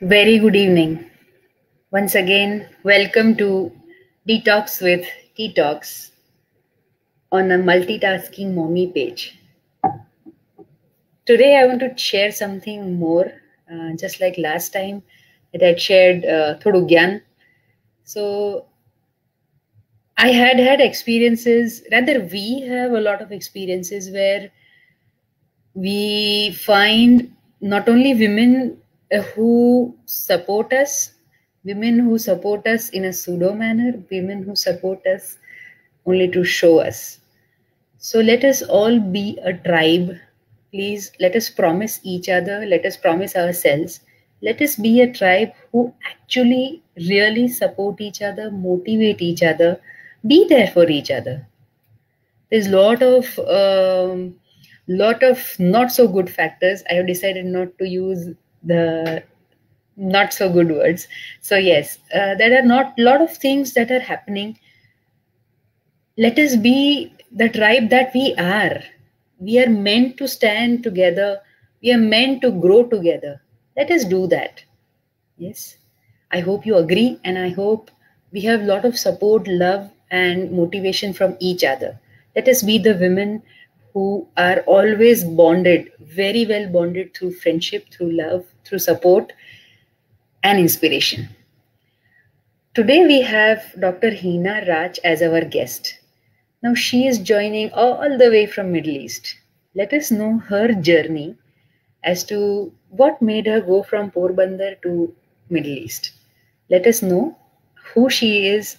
Very good evening. Once again, welcome to Detox with Tea Talks on a multitasking mommy page. Today, I want to share something more, just like last time that I shared thodu gyan. So, I had experiences, rather, we have a lot of experiences where we find not only women women who support us in a pseudo manner, women who support us only to show us. So let us all be a tribe. Please let us promise each other, let us promise ourselves. Let us be a tribe who actually really support each other, motivate each other, be there for each other. There's lot of not so good factors. I have decided not to use the not so good words. So yes, there are not lot of things that are happening. Let us be the tribe that we are. We are meant to stand together. We are meant to grow together. Let us do that. Yes. I hope you agree, and I hope we have a lot of support, love, and motivation from each other. Let us be the women who are always bonded, very well bonded through friendship, through love, through support, and inspiration. Today we have Dr. Hina Raj as our guest. Now she is joining all the way from Middle East. Let us know her journey as to what made her go from Porbandar to Middle East. Let us know who she is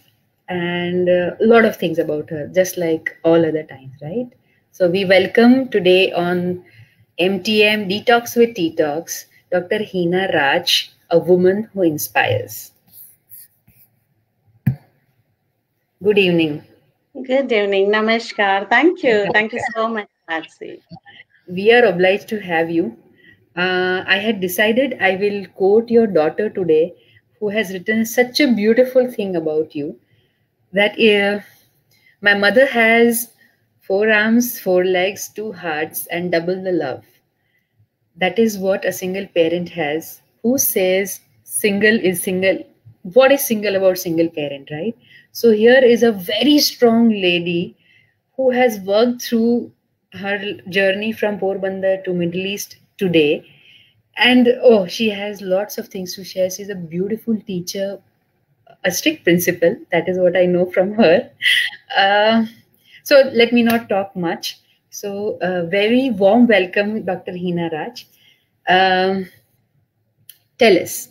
and a lot of things about her, just like all other times, right? So we welcome today on MTM Detox with Tea Talks, Dr. Hina Raj, a woman who inspires. Good evening. Good evening. Namaskar. Thank you. Thank you so much, Patsy. We are obliged to have you. I had decided I will quote your daughter today, who has written such a beautiful thing about you. That my mother has four arms, four legs, two hearts, and double the love. That is what a single parent has. Who says single is single? What is single about single parent, right? So here is a very strong lady who has worked through her journey from Porbandar to Middle East today. And oh, she has lots of things to share. She's a beautiful teacher, a strict principal. That is what I know from her. Uh, so let me not talk much. So, very warm welcome, Dr. Hina Raj. Um, tell us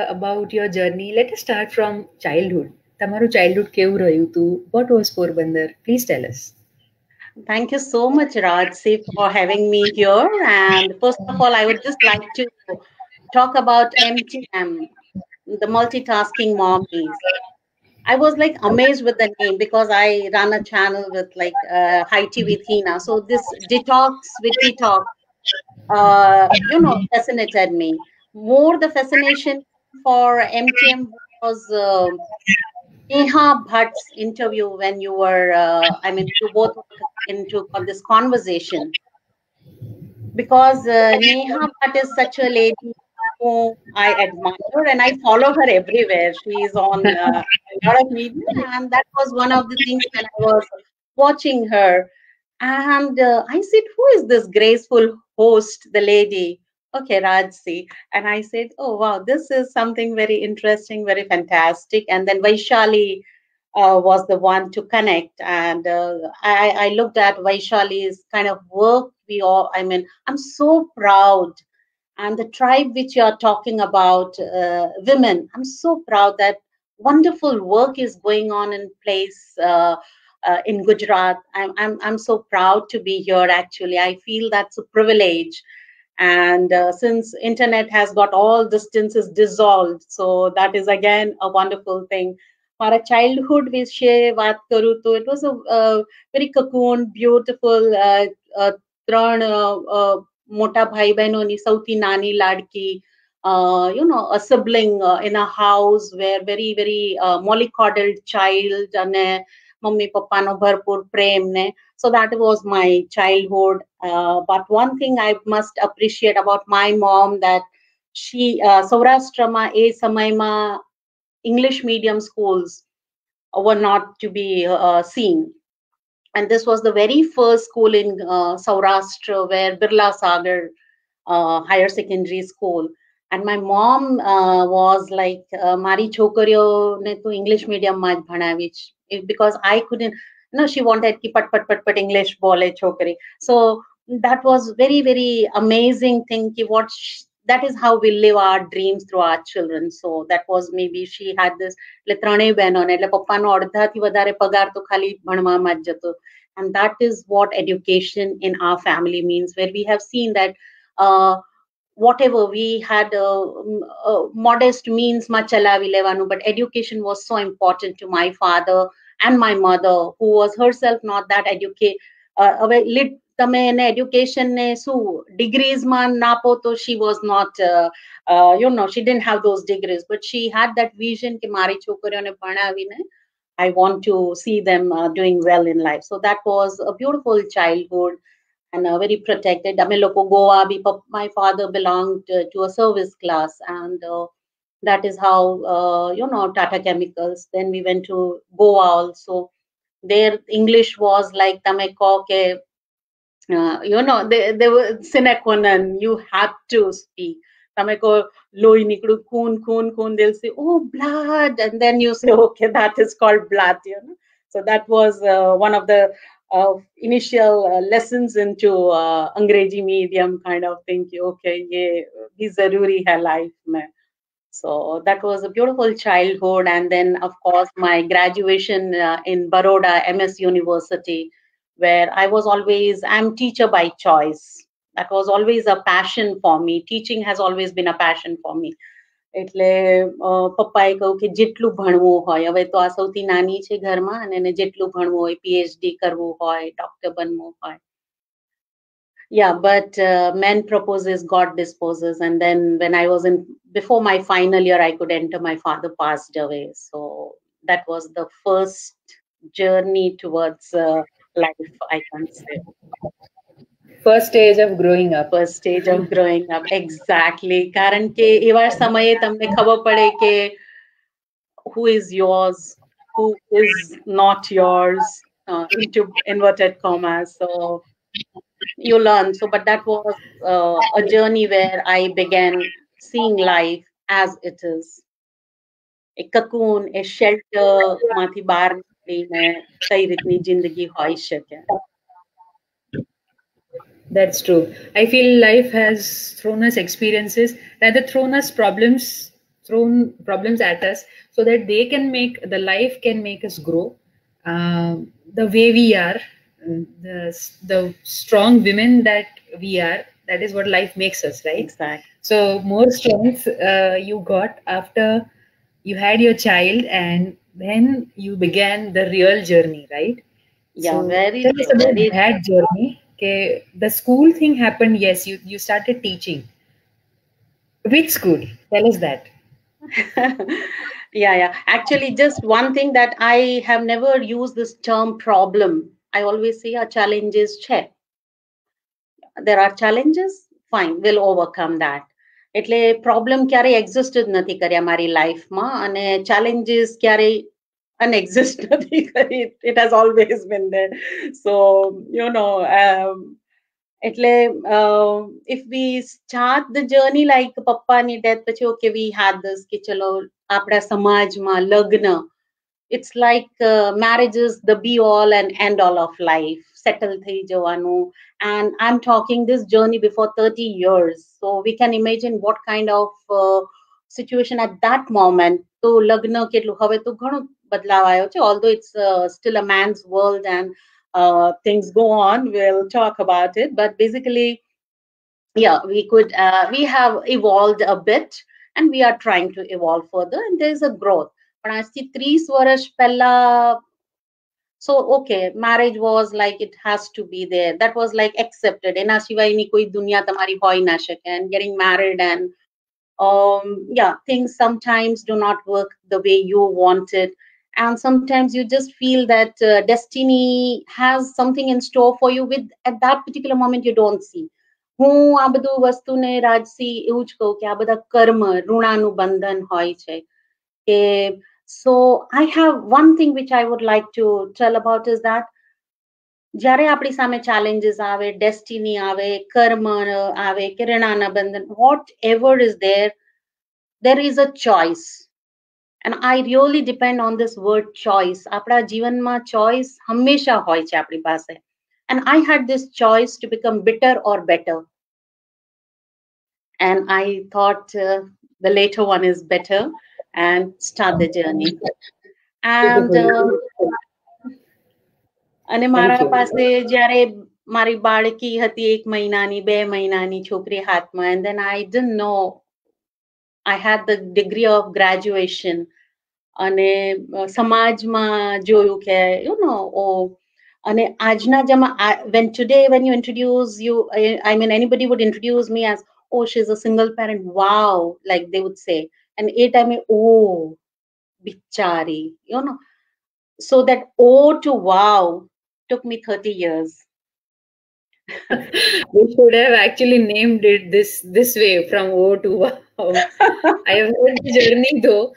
about your journey. Let us start from childhood. તમારું childhood કેવું રહ્યું હતું? What was Porbandar? Please tell us. Thank you so much, Rajsi, for having me here. And first of all, I would just like to talk about MTM, the multitasking mommies. I was like amazed with the name because I run a channel with like High Tea with Hina. So this detox with tea talk, fascinated me. More the fascination for MTM was Neha Bhatt's interview when you were, you both were into this conversation because Neha Bhatt is such a lady who I admire and I follow her everywhere. She is on a lot of media, and that was one of the things when I was watching her. And I said, "Who is this graceful host, the lady?" Okay, Rajsi. And I said, "Oh, wow, this is something very interesting, very fantastic." And then Vaishali was the one to connect. And I looked at Vaishali's kind of work. I'm so proud. And the tribe which you are talking about, women, I'm so proud that wonderful work is going on in place in Gujarat. I'm so proud to be here, actually. I feel that's a privilege. And since internet has got all distances dissolved, so that is again a wonderful thing. મારા childhood વિશે વાત કરું તો it was a very cocoon beautiful ત્રણ મોટા ભાઈ બહેનોની સૌથી નાની લાડકી a sibling in a house where very very mollycoddled child અને મમ્મી પપ્પાનો ભરપૂર પ્રેમ ને so that was my childhood. But one thing I must appreciate about my mom that સૌરાષ્ટ્રમાં એ સમયમાં English medium schools were not to be seen. And this was the very first school in Saurashtra where Birla Sagar higher secondary school. And my mom was like, Mari chokariyo ne to English medium માં જ ભણાવી, because I couldn't, she wanted ki pat English bole chokari. So that was very, very amazing thing. That is how we live our dreams through our children. So that was, maybe she had this, એટલે ત્રણેય બહેનોને, એટલે પપ્પાનો અડધાથી વધારે પગાર તો ખાલી ભણવામાં જ જતો. And that is what education in our family means, where we have seen that whatever we had modest means માં ચલાવી લેવાનું, but education was so important to my father and my mother, who was herself not that educated. તમે એને education ને શું degrees માં નાપો તો she was not she didn't have those degrees, but she had that vision કે મારી છોકરીઓને ભણાવીને I want to see them doing well in life. So that was a beautiful childhood and very protected. ame loko Goa bhi, my father belonged to a service class, and that is how Tata Chemicals. Then we went to Goa also. Their English was like tame ko ke they were sine qua non, you had to speak. Tameko loi nikdu khoon, they'll say, oh, blood, and then you say, okay, that is called blood. So that was one of the initial lessons into Angrezi medium kind of thing. Okay, ye bhi zaruri hai life mein. So that was a beautiful childhood. And then, of course, my graduation in Baroda MS University, where I'm teacher by choice. That was always a passion for me. Teaching has always been a passion for me. એટલે પપ્પાએ કહ્યું કે જેટલું ભણવું હોય, હવે તો આ સૌથી નાની છે ઘરમાં, અને એને જેટલું ભણવું હોય, PhD કરવું હોય, ડોક્ટર બનવું હોય. Yeah, but man proposes, God disposes. And then when I was before my final year, I could enter, my father passed away. So that was the first journey towards life, I can say. First stage of growing up. First stage of growing up, exactly. કારણ કે એવા સમયે તમને ખબર પડે કે who is yours, who is not yours, into inverted commas. So you learn. So, but that was a journey where I began seeing life as it is. A cocoon, a shelter, માંથી બહાર નીકળીને કઈ રીતની જિંદગી હોઈ શકે. That's true. I feel life has thrown us experiences, rather thrown problems at us, so that the life can make us grow. The way we are, the strong women that we are, that is what life makes us, right? Exactly. So more strength you got after you had your child, and then you began the real journey, right? Yeah, so very. Tell us about that journey. Okay, the school thing happened. Yes, you started teaching. Which school? Tell us that. Yeah. Actually, just one thing that I have never used this term problem. I always say our challenges check. There are challenges, fine, we'll overcome that. એટલે problem ક્યારે exist જ નથી કર્યા મારી લાઈફમાં, અને challenges ક્યારે unexist નથી કરી. It has always been there. So એટલે if we start the journey like પપ્પાની death પછી, okay, we had this કે ચલો આપણા સમાજમાં લગ્ન, it's like marriage is the be all and end all of life. Settle થઈ જવાનું. And I'm talking this journey before 30 years. So we can imagine what kind of situation at that moment. તો લગ્ન કેટલું, હવે તો ઘણો બદલાવ આવ્યો છે, although it's still a man's world and things go on. We'll talk about it. But basically, yeah, we have evolved a bit, and we are trying to evolve further, and there's a growth. પણ આજથી 30 વર્ષ પહેલા, so okay, marriage was like, it has to be there. That was like accepted. એના સિવાયની કોઈ દુનિયા તમારી હોઈ ના શકે. And getting married, and yeah, things sometimes do not work the way you want it. And sometimes you just feel that destiny has something in store for you, with at that particular moment you don't see. હું આ બધું વસ્તુને રાજસી એવું જ કહું કે આ બધા કર્મ ઋણાનું બંધન હોય છે કે so I have one thing which I would like to tell about is that જ્યારે આપણી સામે challenges આવે destiny આવે કર્મ આવે કે ઋણાના બંધન whatever is there is a choice. And I really depend on this word choice. આપણા જીવનમાં choice હંમેશા હોય છે આપણી પાસે. And I had this choice to become bitter or better. And I thought the later one is better and start the journey. And અને મારા પાસે જ્યારે મારી બાળકી હતી 1 મહિનાની 2 મહિનાની છોકરી હાથમાં and then I didn't know I had the degree of graduation અને સમાજમાં જોયું કે you know અને આજના જમા when today when you introduce you I mean anybody would introduce me as oh she's a single parent wow like they would say and a time oh bichari you know so that oh to wow took me 30 years. We should have actually named it this way from O to wow. I have heard the journey though.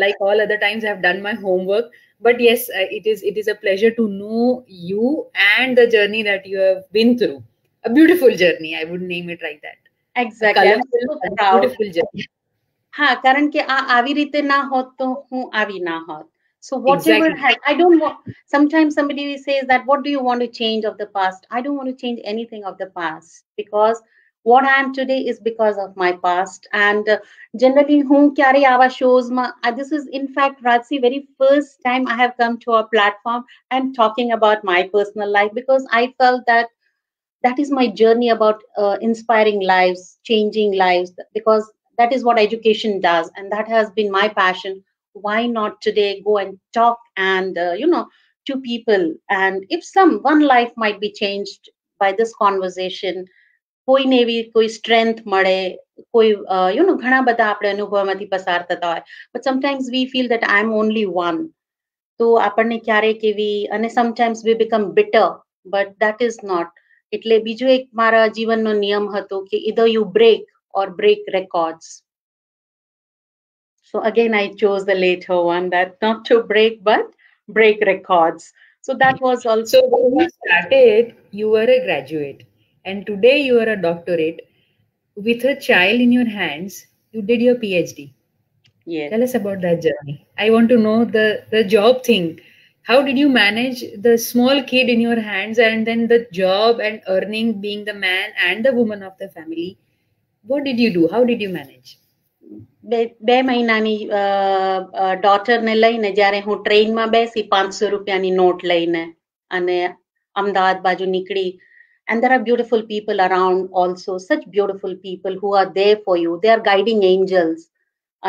Like all other times, I have done my homework. But yes, it is a pleasure to know you and the journey that you have been through. A beautiful journey. I would name it like that. Exactly. I'm so proud. Beautiful journey. હા કારણ કે આ આવી રીતે ના હોત તો હું આવી ના હોત. So whatever has, I don't want, sometimes somebody says that, what do you want to change of the past? I don't want to change anything of the past because what I am today is because of my past. And generally, who carry our shows, this is in fact, Rajsi, very first time I have come to a platform and talking about my personal life because I felt that that is my journey about inspiring lives, changing lives, because that is what education does. And that has been my passion. Why not today go and talk and to people, and if one life might be changed by this conversation, કોઈને એવી કોઈ strength મળે, કોઈ ઘણા બધા આપણે અનુભવમાંથી પસાર થતા હોય, but sometimes we feel that I'm only one. તો આપણને ક્યારેક એવી, અને sometimes we become bitter, but that is not. એટલે બીજો એક મારા જીવનનો નિયમ હતો કે either you break or break records. So again, I chose the later one, that not to break, but break records. So that was also. So when you started, you were a graduate, and today you are a doctorate. With a child in your hands, you did your PhD. Yes. Tell us about that journey. I want to know the job thing. How did you manage the small kid in your hands and then the job and earning, being the man and the woman of the family? What did you do? How did you manage? બે મહિનાની ડોટરને લઈને જ્યારે હું ટ્રેનમાં બેસી 500 રૂપિયાની not લઈને અને અમદાવાદ બાજુ નીકળી. And there are beautiful people around also, such beautiful people who are there for you. They are guiding angels.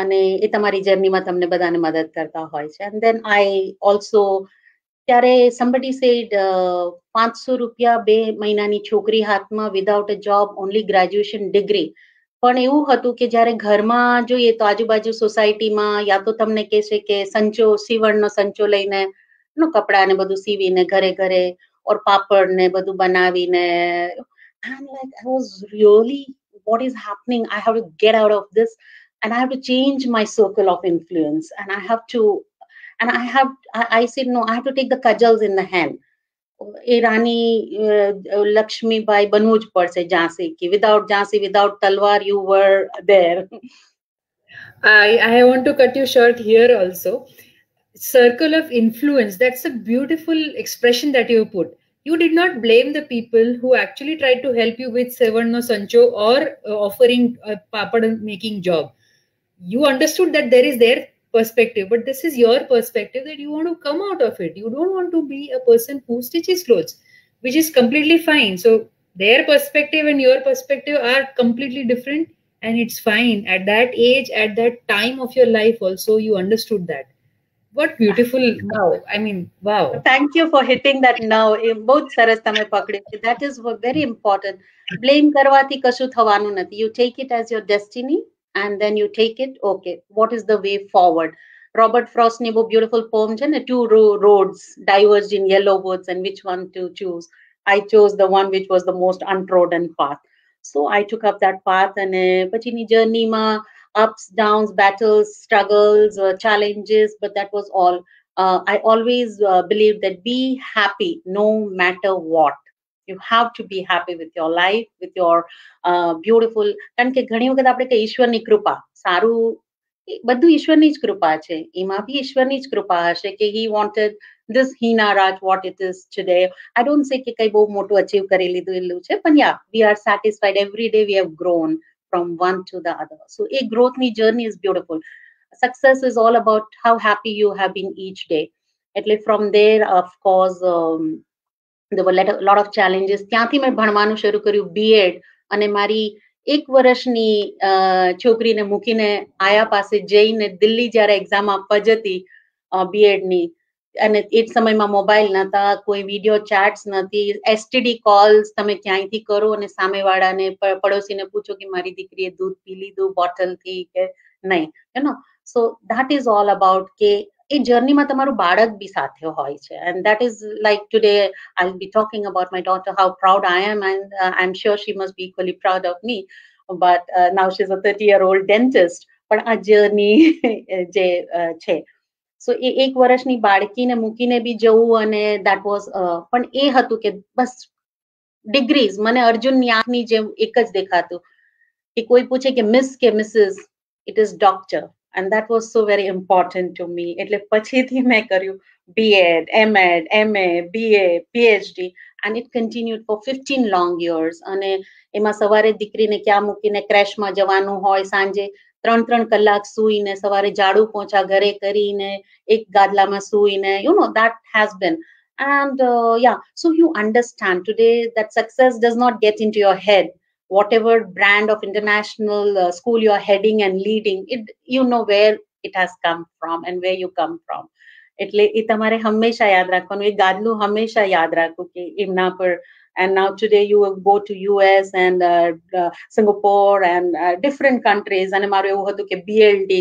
અને એ તમારી જર્નીમાં તમને બધાને મદદ કરતા હોય છે. And then I also, ત્યારે somebody said 500 રૂપિયા 2 મહિનાની છોકરી હાથમાં without a job, only graduation degree. પણ એવું હતું કે જ્યારે ઘરમાં જોઈએ તો આજુબાજુ સોસાયટીમાં યા તો તમને કહેશે કે સંચો, સીવણનો સંચો લઈને કપડા ને બધું સીવીને ઘરે ઘરે or પાપડ ને બધું બનાવીને. I'm like, I was really, what is happening? I have to get out of this and I have to change my circle of influence, and I have to, and I said no, I have to take the cudgels in the hand. એ રાણી લક્ષ્મીબાઈ બનવું જ પડશે ઝાંસી, કે without Jhansi, without તલવાર, you were there. I want to cut you short here also. Circle of influence, that's a beautiful expression that you put. You did not blame the people who actually tried to help you with Sevarno Sancho or offering a papad making job. You understood that there is their perspective, but this is your perspective, that you want to come out of it. You don't want to be a person who stitches clothes, which is completely fine. So their perspective and your perspective are completely different, and it's fine. At that age, at that time of your life also, you understood that. What beautiful now. I mean, wow. Thank you for hitting that now. Both સરસ તમે પકડ્યું. That is very important. Blame કરવાથી કશું થવાનું નથી. You take it as your destiny and then you take it, okay, what is the way forward? Robert Frost ne wo beautiful poem છે ને, two roads diverged in yellow woods and which one to choose. I chose the one which was the most untrodden path. So I took up that path, and pachini journey ma ups, downs, battles, struggles, challenges, but that was all. I always believe that be happy no matter what. You have to be happy with your life, with your beautiful. કારણ કે ઘણી વખત આપણે કે ઈશ્વરની કૃપા સારું, બધું ઈશ્વરની જ કૃપા છે, એમાં બી ઈશ્વરની જ કૃપા હશે કે he wanted this Hina Raj what it is today. I don't say કે કઈ બહુ મોટું અચીવ કરી લીધું એટલું છે, પણ yeah, we are satisfied. Every day we have grown from one to the other. So a growthની journey is beautiful. Success is all about how happy you have been each day. એટલે from there, of course, there were a lot of challenges. ત્યાંથી મેં ભણવાનું શરૂ કર્યું B.Ed, અને મારી 1 વર્ષની છોકરીને મૂકીને આયા પાસે જઈને દિલ્હી જ્યારે એક્ઝામ આપવા જતી B.Ed ની, અને એ સમયમાં મોબાઈલ નતા, કોઈ વિડીયો ચેટ્સ નથી, STD કોલ્સ તમે ક્યાંયથી કરો અને સામેવાળાને પડોશીને પૂછો કે મારી દીકરીએ દૂધ પી લીધું બોટલથી કે નહીં, you know. So that is all about કે એ જર્નીમાં તમારું બાળક બી સાથે હોય છે. And that is like today I'll be talking about my daughter, how proud I am, and I'm sure she must be equally proud of me. But now she's a 30-year-old dentist. પણ આ journey જે છે, સો એ 1 વર્ષની બાળકીને મૂકીને બી જવું, અને that was પણ એ હતું કે બસ ડિગ્રીઝ મને અર્જુનની આંખની જેમ એક જ દેખાતું કે કોઈ પૂછે કે મિસ કે Mrs, it is doctor. And that was so very important to me. એટલે પછીથી મેં કર્યું B.Ed, M.Ed, M.A, B.A, PhD, and it continued for 15 long years. અને એમાં સવારે દીકરીને ક્યાં મૂકીને ક્રેશમાં જવાનું હોય, સાંજે 3-3 કલાક સૂઈને સવારે ઝાડુ પોંછા ઘરે કરીને એક ગાદલામાં સૂઈને, you know, that has been. And yeah, so you understand today that success does not get into your head. Whatever brand of international school you are heading and leading, it, you know where it has come from and where you come from. એટલે એ તમારે હંમેશા યાદ રાખવાનું, એ ગાદલું હંમેશા યાદ રાખવું કે એમના પર. And now today you will go to US and Singapore and different countries. અને મારું એવું હતું કે BLD,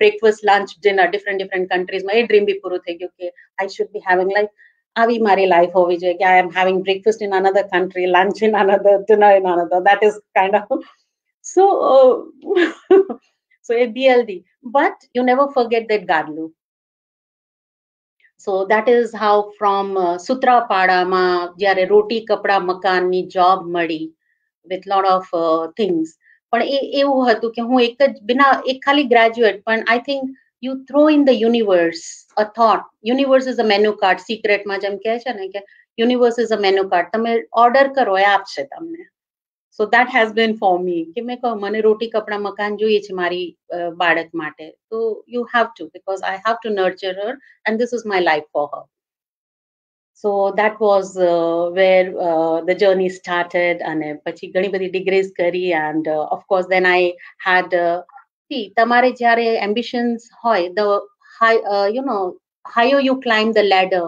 breakfast, lunch, dinner, different countries માં એ ડ્રીમ બી પૂરું થઈ ગયું કે I should be having like આવી મારી લાઈફ હોવી જોઈએ કે I am having breakfast in another country, lunch in another, dinner in another. That is kind of so so a BLD, but you never forget that Gadlu. So that is how from Sutrapadama જ્યારે રોટી કપડા મકાનની job મળી with lot of things. પણ એવું હતું કે હું એક જ બિના એક ખાલી ગ્રેજ્યુએટ, પણ I think you throw in the universe a thought. Universe is a menu card. Secretમાં જેમ કહે છે ને કે universe is a menu card. તમે ઓર્ડર કરો એ આપશે તમને. So that has been for me કે મેં કહું મને રોટી કપડા મકાન જોઈએ છે મારી બાળક માટે. So you have to, because I have to nurture her and this is my life for her. So that was where the journey started. અને પછી ઘણી બધી degrees કરી, and of course then I had see તમારે જ્યારે ambitions હોય, the high you know, higher you climb the ladder,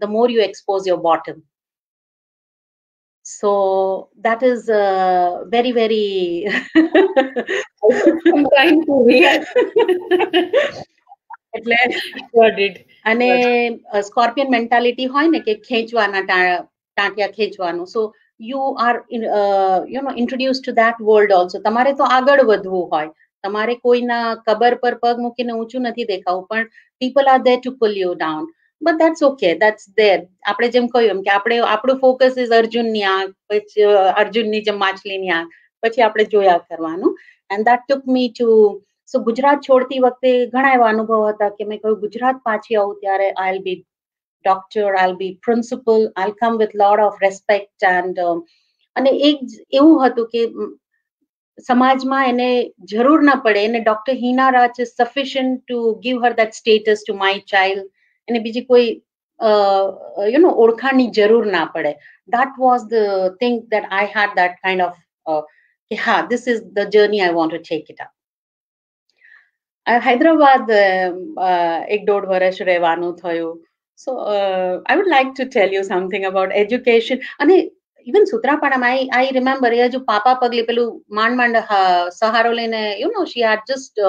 the more you expose your bottom. So that is very very I'm trying to react. એટલે Got it. અને scorpion mentality હોય ને કે ખેંચવાના ટાંટિયા ખેંચવાનું. So you are you know, introduced to that world also. તમારે તો આગળ વધવું હોય, તમારે કોઈના કબર પર પગ મૂકીને ઊંચું નથી દેખાવું, પણ people are there to pull you down. But that's okay, that's there. આપણે જેમ કહ્યું એમ કે આપણે આપણું ફોકસ ઇઝ અર્જુનની આંખ, પછી અર્જુનની જેમ માછલીની આંખ, પછી આપણે જોયા કરવાનું. And that took me to, so Gujarat છોડતી વખતે ઘણા એવા અનુભવ હતા કે મેં કહ્યું ગુજરાત પાછી આવું ત્યારે I'll be doctor, I'll be principal, I'll come with lot of respect. And અને એક એવું હતું કે સમાજમાં એને જરૂર ના પડે, એને doctor Hina Raj is sufficient to give her that status to my child. એને બીજી કોઈ you know, ઓળખાણની જરૂર ના પડે. That was the thing that I had that kind of કે હા, this is the journey I want to take it up. Hyderabad 1-1.5 વર્ષ રહેવાનું થયું. So I would like to tell you something about education. અને even Sutrapadam, I remember એ હજુ પાપા પગલે પેલું માંડ સહારો લઈને, you know, she had just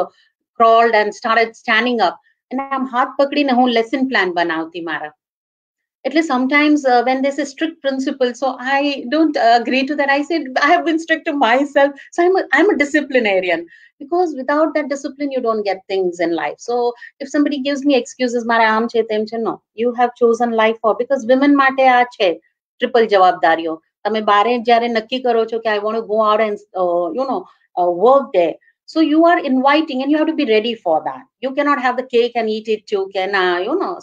crawled and started standing up. અને આમ હાથ પકડીને હું લેસન પ્લાન બનાવતી મારા. At least sometimes when there's a strict principle, so I don't agree to that. I said I have been strict to myself, so I'm a disciplinarian, because without that discipline you don't get things in life. So if somebody gives me excuses, mara aam che tem che, no, you have chosen life for, because women માટે આ છે triple જવાબદારીઓ. તમે બારે જ્યારે નક્કી કરો છો કે I want to go out and work there, so you are inviting and you have to be ready for that. You cannot have the cake and eat it too, can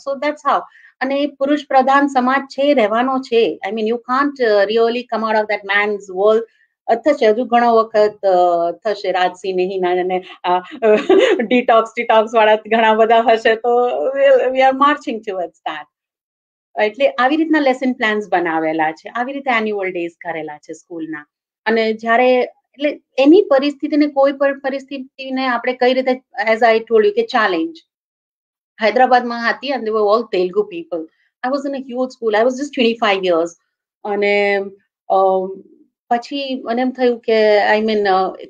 so that's how. અને પુરુષ પ્રધાન સમાજ છે, રહેવાનો છે. I mean, you can't really come out of that man's world. થશે હજુ ઘણો વખત થશે રાજસિંહ અને ડિટોક્સ વાળા ઘણા બધા હશે, તો we are marching towards that. એટલે આવી રીતના લેસન પ્લાન્સ બનાવેલા છે, આવી રીતે એન્યુઅલ ડેઝ કરેલા છે સ્કૂલના. અને જ્યારે એટલે એની પરિસ્થિતિને, કોઈ પણ પરિસ્થિતિને આપણે કઈ રીતે, એઝ આઈ ટોલ્ડ યુ, કે ચેલેન્જ હૈદરાબાદમાં હતી, and they were all Telugu people. I was in a huge school. I was just 25 years. અને પછી મને એમ થયું કે આઈ મીન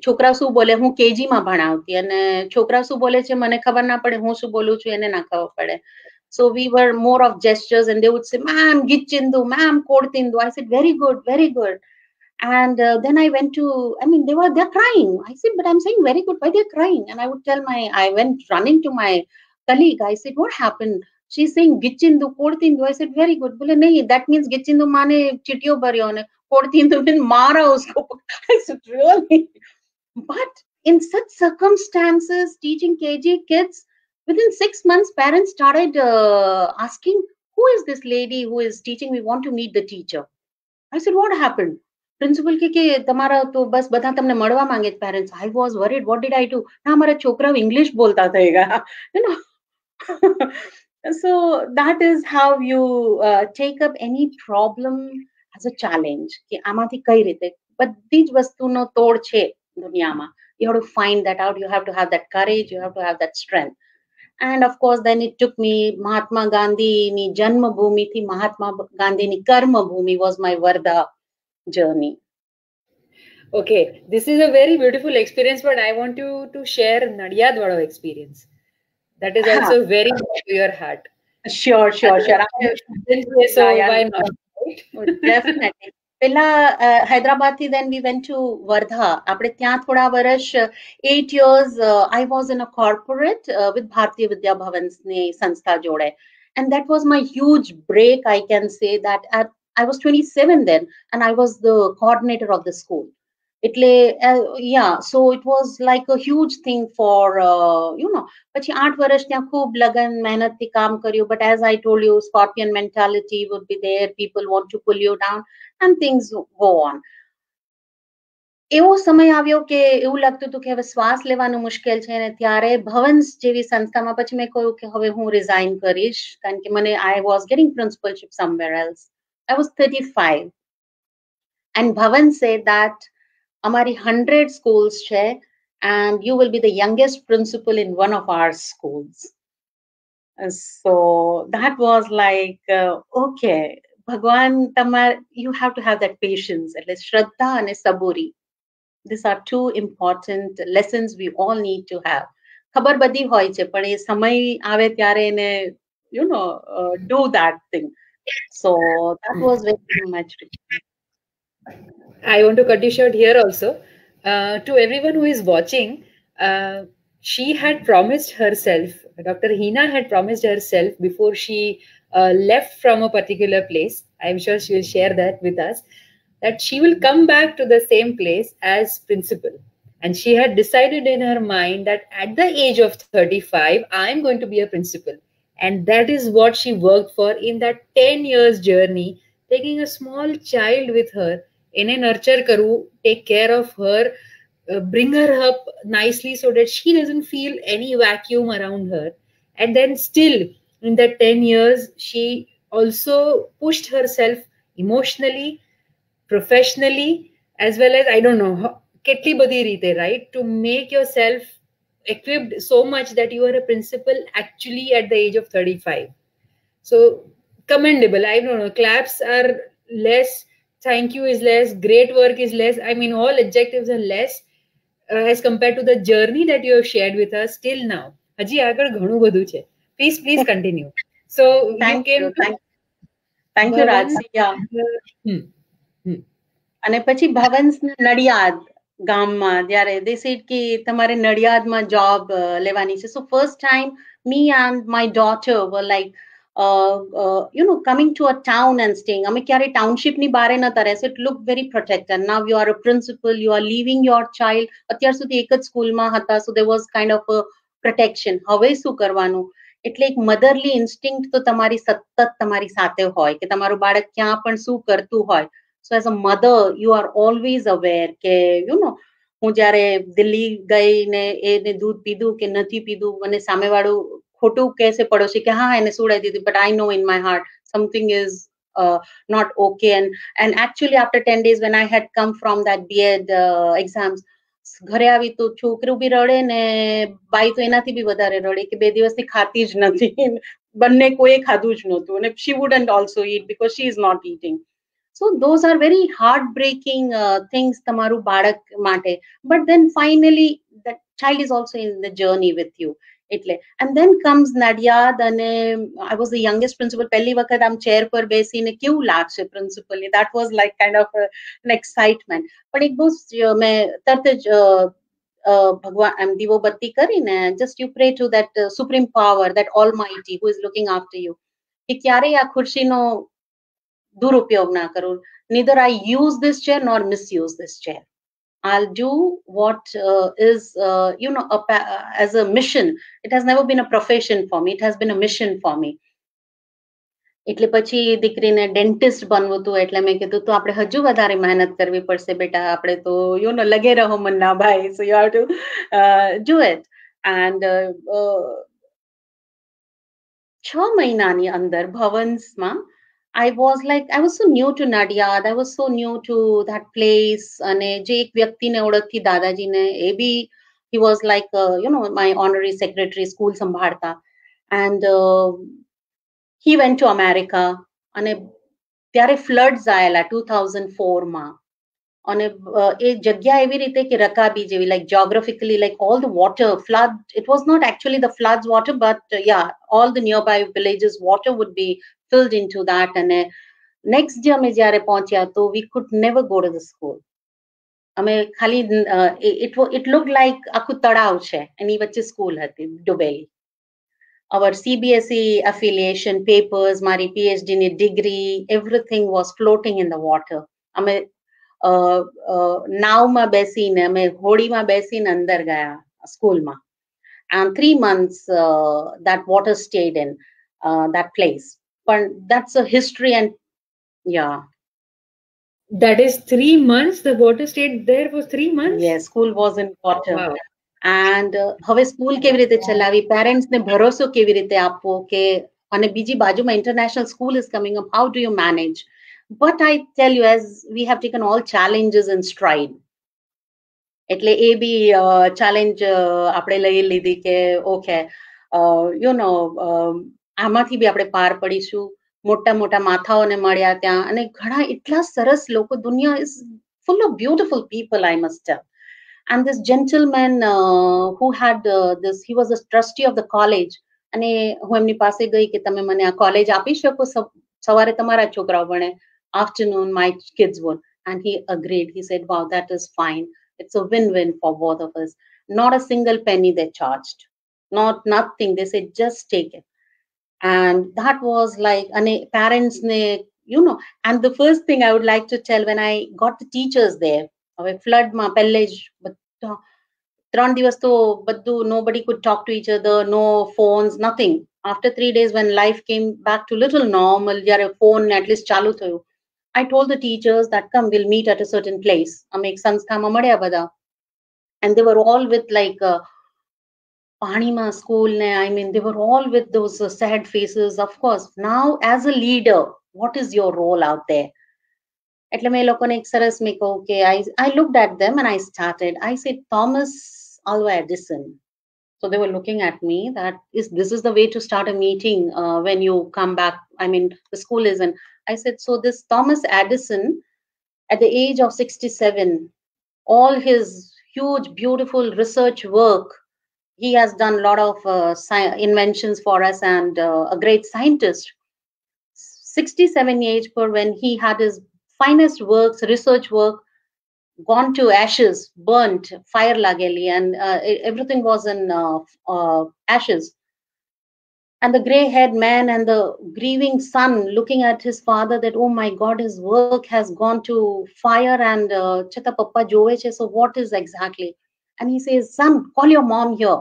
છોકરા શું બોલે, હું કેજીમાં ભણાવતી, અને છોકરા શું બોલે છે મને ખબર ના પડે, હું શું બોલું છું એને ના ખબર પડે. So we were more of gestures, and they would say, "Ma'am, Gichindu, ma'am, Kodtindu." I said, "Very good, very good." And then I went to, I mean, they're crying. I said, "But I'm saying very good. Why they're crying?" And I would tell I went running to my colleague. I said, "What happened?" She's saying, "Gichindu, Kodtindu." I said, "Very good." Bole, "Nahi, that means Gichindu mane chitio bharyo ne Kodtindu means mara usko." I said, "Really?" But in such circumstances, teaching KG kids, within 6 months, parents started asking, "Who is this lady who is teaching? We want to meet the teacher." I said, "What happened?" Principal કે તમારા તો બસ બધા તમને મળવા માંગે parents. I was worried. What did I do? ના, મારા છોકરાઓ ઇંગ્લિશ બોલતા થઈ ગયા. So that is how you take up any problem as a challenge. કે આમાંથી કઈ રીતે બધી જ વસ્તુનો તોડ છે દુનિયામાં. You have to find that out. You have to have that courage. You have to have that strength. And of course, then it took me, Mahatma Gandhi ni Janma Bhumi thi Mahatma Gandhi ni Karma Bhumi was my Varda journey. Okay, this is a very beautiful experience, but I want you to share Nadiyad Vado experience. That is also very near to your heart. Sure. So why not? Definitely. પેલા હૈદરાબાદથી then we went to Wardha. આપણે ત્યાં થોડા વર્ષ 8 years I was in a corporate with Bharatiya Vidya Bhavan's સંસ્થા જોડે. And that was my huge break. I can say that I was 27 then, and I was the coordinator of the school. So it was like a huge thing for પછી 8 વર્ષ ત્યાં ખૂબ લગન મહેનતથી કામ કર્યું. But as I told you, scorpion mentality would be there. People want to pull you down and things go on. એવો સમય આવ્યો કે એવું લાગતું હતું કે હવે શ્વાસ લેવાનું મુશ્કેલ છે, અને ત્યારે ભવન્સ જેવી સંસ્થામાં પછી મેં કહ્યું કે હવે હું રિઝાઇન કરીશ, કારણ કે મને I was getting principalship somewhere else. I was 35, and Bhavan said that amari 100 schools છે, and you will be the youngest principal in one of our schools. So that was like, okay, Bhagwan, you have to have that patience, at least Shraddha and Saburi. These are two important lessons we all need to have. ખબર બધી હોય છે, પણ એ સમય આવે ત્યારે એને do that thing. So that was very much. I want to cut you short here also. To everyone who is watching, she had promised herself, Dr. Hina had promised herself before she left from a particular place. I'm sure she will share that with us, that she will come back to the same place as principal. And she had decided in her mind that at the age of 35, I'm going to be a principal. And that is what she worked for in that 10 years journey, taking a small child with her, એને nurture કરવું, take care of her, bring her up nicely so that she doesn't feel any vacuum around her. And then still in that 10 years, she also pushed herself emotionally, professionally, as well as, I don't know, કેટલી બધી રીતે, right, to make yourself equipped so much that you are a principal actually at the age of 35. So commendable. I don't know, claps are less, thank you is less, great work is less. I mean, all adjectives are less as compared to the journey that you have shared with us till now. Haji આગળ ઘણું બધું છે. Please continue. So Thank you. Thank you Rajasi. યા અને પછી ભવન્સ નડિયાદ ગામમાં જ્યારે they said કે તમારે નડિયાદમાં જોબ લેવાની છે. So first time me and my daughter were like coming to a town and staying. અમે ક્યારે ટાઉનશીપની બારે નતા રહે. So it looked very protected. Now you are a principal, you are leaving your child. અત્યાર સુધી એક જ સ્કૂલમાં હતા. So there was kind of a protection. હવે શું કરવાનું? એટલે એક મધરલી ઇન્સ્ટિંક્ટ તો તમારી સતત તમારી સાથે હોય કે તમારું બાળક ક્યાં પણ શું કરતું હોય. So as a mother, you are always aware કે હું જ્યારે દિલ્હી ગઈ ને એને દૂધ પીધું કે નથી પીધું, મને સામેવાળું ખોટું કહેશે પડોશી કે હા એને સુડાઈ દીધું, but I know in my heart something is not okay. And actually after 10 days when I had come from that B.Ed exams, ઘરે આવી તો છોકરું બી રડે ને બાઈ તો એનાથી બી વધારે રડે કે 2 દિવસથી ખાતી જ નથી, બંને કોઈએ ખાધું જ નહોતું અને she wouldn't also eat because she is not eating. So those are very heartbreaking things tamaru baળક માટે. But then finally that child is also in the journey with you. And then comes Nadiad and I was the youngest principal. પહેલી વખત આમ chair પર બેસીને કેવું લાગશે પ્રિન્સિપલને, that was like kind of an excitement. પણ એક બહુ મેં તરત જ ભગવાન એમ દીવો બત્તી કરીને just you pray to that supreme power, that almighty who is looking after you, કે ક્યારેય આ ખુરશીનો દુરુપયોગ ના કરું. Neither I use this chair nor misuse this chair. I'll do what is as a mission. It has never been a profession for me, it has been a mission for me. એટલે પછી દીકરીને dentist બનવું હતું. એટલે મેં કીધું તો આપણે હજુ વધારે મહેનત કરવી પડશે બેટા, આપણે તો લગે રહો મન્ના ભાઈ. So you have to do it. And 6 મહિનાની અંદર ભવન્સમાં I was so new to Nadiad. I was so new to that place. And જે એક વ્યક્તિને ઓળખતી દાદાજીને, એ બી he was like my honorary secretary, school સંભાળતા. And he went to America. અને ત્યારે floods આયેલા 2004 માં. અને એ જગ્યા એવી રીતે કે રકાબી જેવી, like geographically, like all the water flood, it was not actually the floods water, but yeah, all the nearby villages water would be filled into that. And next day અમે જ્યારે પહોંચ્યા તો we could never go to the school. અમે ખાલી it looked like આખું તળાવ છે, એની વચ્ચે સ્કૂલ હતી ડૂબેલી. Our CBSE affiliation papers, મારી PhD ની degree, everything was floating in the water. અમે નાવમાં બેસીને અમે હોડીમાં બેસીને અંદર ગયા સ્કૂલમાં. And 3 months that water stayed in that place. But that's a history. And yeah, that is 3 months the water stayed there for 3 months. Yes, school was in water. Wow. And હવે school કેવી રીતે ચલાવી, parents ને ભરોસો કેવી રીતે આપવો, કે અને બીજી બાજુમાં international school is coming up, how do you manage? But I tell you, as we have taken all challenges in stride, એટલે એ બી challenge આપણે લઈ લીધી કે okay, આમાંથી બી આપણે પાર પડીશું. મોટા મોટા માથાઓને મળ્યા ત્યાં, અને ઘણા એટલા સરસ લોકો, દુનિયા is full of beautiful people, I must tell. And this gentleman who had this, he was a trustee of the college. અને હું એમની પાસે ગઈ કે તમે મને આ કોલેજ આપી શકો, સવારે તમારા છોકરાઓ ભણે, afternoon my kids would. And he agreed. He said, wow, that is fine. It's a win-win for both of us. Not a single penny they charged, nothing. They said, just take it. And that was like, and parents ne, and the first thing I would like to tell, when I got the teachers there, flood ma pelle 3 દિવસ તો બધું, nobody could talk to each other, no phones, nothing. After 3 days, when life came back to little normal, જ્યારે phone at least ચાલુ થયું, I told the teachers that come, we'll meet at a certain place. અમે એક સંસ્થામાં મળ્યા બધા. And they were all with like પાણીમાં school ne, I mean, they were all with those sad faces. Of course, now as a leader, what is your role out there? એટલે મેં લોકોને એક સરસ મેં કહું કે I looked at them and I started. I said, Thomas Alva Edison. So they were looking at me that this is the way to start a meeting when you come back. I mean, the school isn't. I said, so this Thomas Edison, at the age of 67, all his huge, beautiful research work, he has done a lot of inventions for us, and a great scientist. 67 age पर when he had his finest works, research work, gone to ashes, burnt, fire lageli, and everything was in ashes. And the gray haired man and the grieving son looking at his father that, oh my God, his work has gone to fire and Chata Papa Jove, so what is exactly? And he says, son, call your mom here.